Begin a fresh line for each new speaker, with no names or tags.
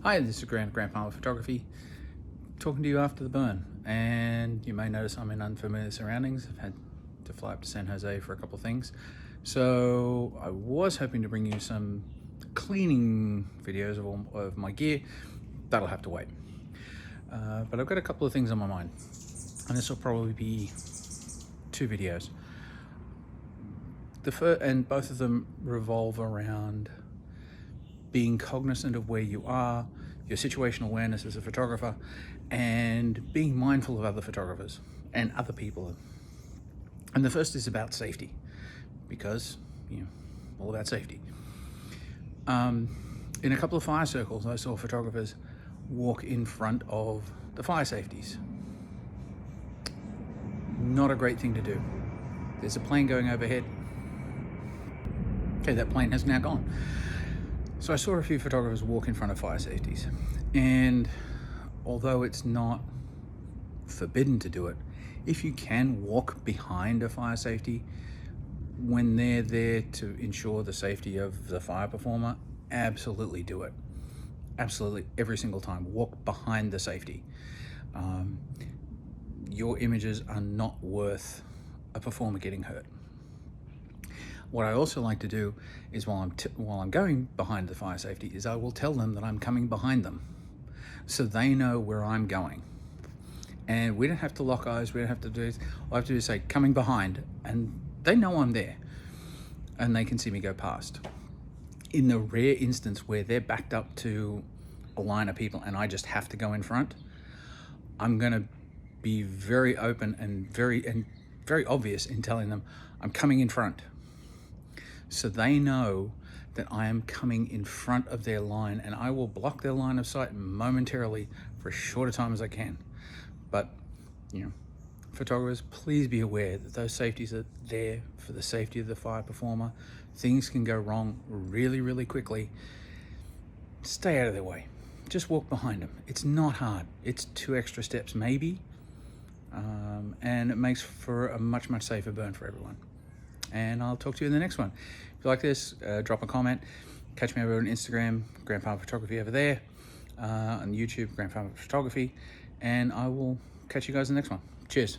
Hi, this is Grandpa Photography, talking to you after the burn. And you may notice I'm in unfamiliar surroundings. I've had to fly up to San Jose for a couple of things. So I was hoping to bring you some cleaning videos of my gear. That'll have to wait. But I've got a couple of things on my mind. And this will probably be 2 videos. And both of them revolve around being cognizant of where you are, your situational awareness as a photographer, and being mindful of other photographers and other people. And the first is about safety, because, all about safety. In a couple of fire circles, I saw photographers walk in front of the fire safeties. Not a great thing to do. There's a plane going overhead. Okay, that plane has now gone. So I saw a few photographers walk in front of fire safeties, and although it's not forbidden to do it, if you can walk behind a fire safety when they're there to ensure the safety of the fire performer, absolutely do it. Absolutely, every single time, walk behind the safety. Your images are not worth a performer getting hurt. What I also like to do is while I'm going behind the fire safety is I will tell them that I'm coming behind them, so they know where I'm going. And we don't have to lock eyes, we don't have to do this. All I have to do is say, coming behind, and they know I'm there, and they can see me go past. In the rare instance where they're backed up to a line of people and I just have to go in front, I'm gonna be very open and very obvious in telling them I'm coming in front, so they know that I am coming in front of their line, and I will block their line of sight momentarily for as short a time as I can. But, photographers, please be aware that those safeties are there for the safety of the fire performer. Things can go wrong really, really quickly. Stay out of their way. Just walk behind them. It's not hard. It's 2 extra steps maybe, and it makes for a much, much safer burn for everyone. And I'll talk to you in the next one. If you like this, drop a comment. Catch me over on Instagram, Grandpa Photography over there, on YouTube, Grandpa Photography, and I will catch you guys in the next one. Cheers.